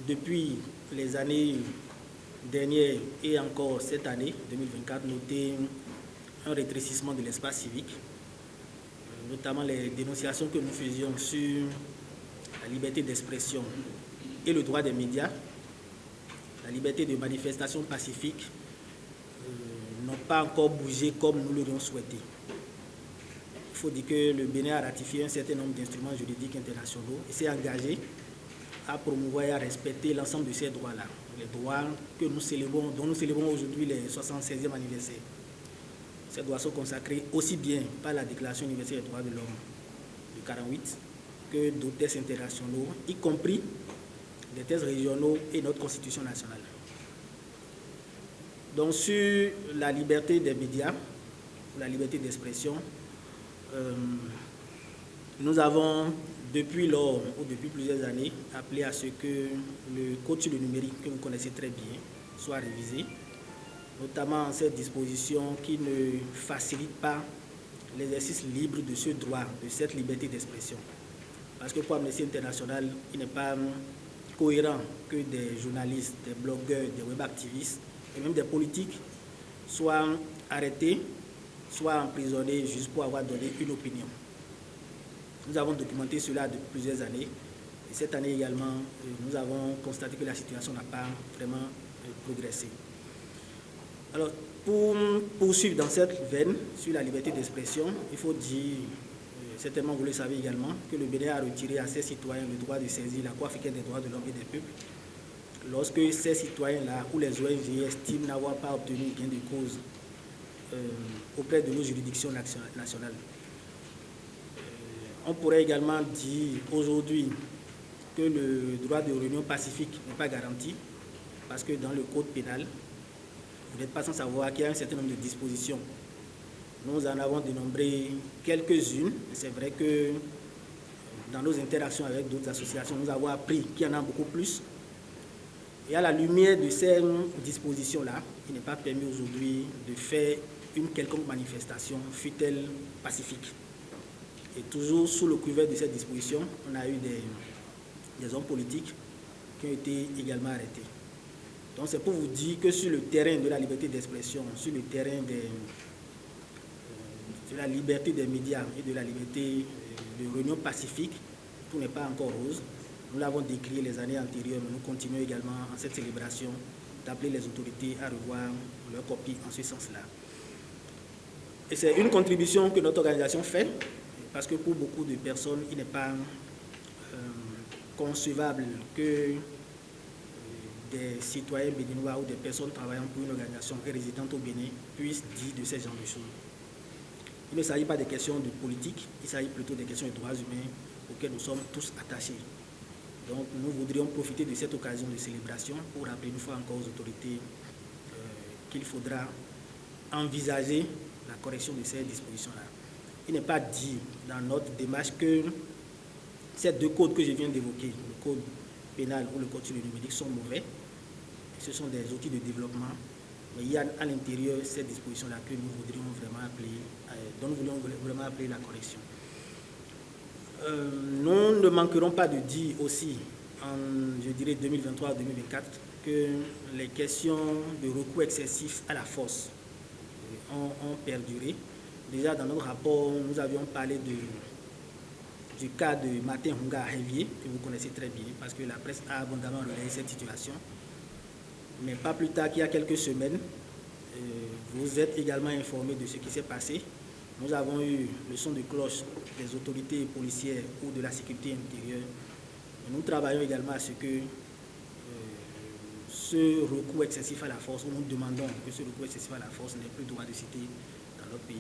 depuis les années dernières et encore cette année, 2024, noté un rétrécissement de l'espace civique, notamment les dénonciations que nous faisions sur la liberté d'expression et le droit des médias, la liberté de manifestation pacifique, n'ont pas encore bougé comme nous l'aurions souhaité. Il faut dire que le Bénin a ratifié un certain nombre d'instruments juridiques internationaux et s'est engagé à promouvoir et à respecter l'ensemble de ces droits-là, les droits que nous célébrons, dont nous célébrons aujourd'hui les 76e anniversaire. Ces droits sont consacrés aussi bien par la Déclaration universelle des droits de l'homme de 1948 que d'autres textes internationaux, y compris des textes régionaux et notre Constitution nationale. Donc sur la liberté des médias, la liberté d'expression, nous avons depuis lors ou depuis plusieurs années appelé à ce que le code sur le numérique que vous connaissez très bien soit révisé, notamment cette disposition qui ne facilite pas l'exercice libre de ce droit, de cette liberté d'expression. Parce que pour Amnesty International, il n'est pas cohérent que des journalistes, des blogueurs, des web activistes et même des politiques soient arrêtés, soient emprisonnés juste pour avoir donné une opinion. Nous avons documenté cela depuis plusieurs années et cette année également, nous avons constaté que la situation n'a pas vraiment progressé. Alors, pour poursuivre dans cette veine sur la liberté d'expression, il faut dire, certainement vous le savez également, que le Bénin a retiré à ses citoyens le droit de saisir la Cour africaine des droits de l'homme et des peuples lorsque ces citoyens-là ou les ONG estiment n'avoir pas obtenu gain de cause auprès de nos juridictions nationales. On pourrait également dire aujourd'hui que le droit de réunion pacifique n'est pas garanti parce que dans le code pénal, vous n'êtes pas sans savoir qu'il y a un certain nombre de dispositions. Nous en avons dénombré quelques-unes. C'est vrai que dans nos interactions avec d'autres associations, nous avons appris qu'il y en a beaucoup plus. Et à la lumière de ces dispositions-là, il n'est pas permis aujourd'hui de faire une quelconque manifestation, fût-elle pacifique. Et toujours sous le couvert de cette disposition, on a eu des hommes politiques qui ont été également arrêtés. Donc c'est pour vous dire que sur le terrain de la liberté d'expression, sur le terrain de la liberté des médias et de la liberté de réunion pacifique, tout n'est pas encore rose. Nous l'avons décrié les années antérieures, mais nous continuons également en cette célébration d'appeler les autorités à revoir leur copie en ce sens-là. Et c'est une contribution que notre organisation fait, parce que pour beaucoup de personnes, il n'est pas concevable que des citoyens béninois ou des personnes travaillant pour une organisation et résidentes au Bénin puissent dire de ces genres de choses. Il ne s'agit pas des questions de politique, il s'agit plutôt des questions de droits humains auxquels nous sommes tous attachés. Donc nous voudrions profiter de cette occasion de célébration pour rappeler une fois encore aux autorités qu'il faudra envisager la correction de ces dispositions-là. Il n'est pas dit dans notre démarche que ces deux codes que je viens d'évoquer, le code pénal ou le code sur le numérique, sont mauvais. Ce sont des outils de développement, mais il y a à l'intérieur ces dispositions-là que nous voudrions vraiment appeler, dont nous voulons vraiment appeler la correction. Nous ne manquerons pas de dire aussi, en, je dirais, 2023-2024, que les questions de recours excessif à la force ont perduré. Déjà, dans notre rapport, nous avions parlé du cas de Martin Hunga à Révier, que vous connaissez très bien, parce que la presse a abondamment relayé cette situation. Mais pas plus tard qu'il y a quelques semaines, vous êtes également informés de ce qui s'est passé. Nous avons eu le son de cloche des autorités policières ou de la sécurité intérieure. Et nous travaillons également à ce que ce recours excessif à la force, nous demandons que ce recours excessif à la force n'ait plus droit de cité dans notre pays.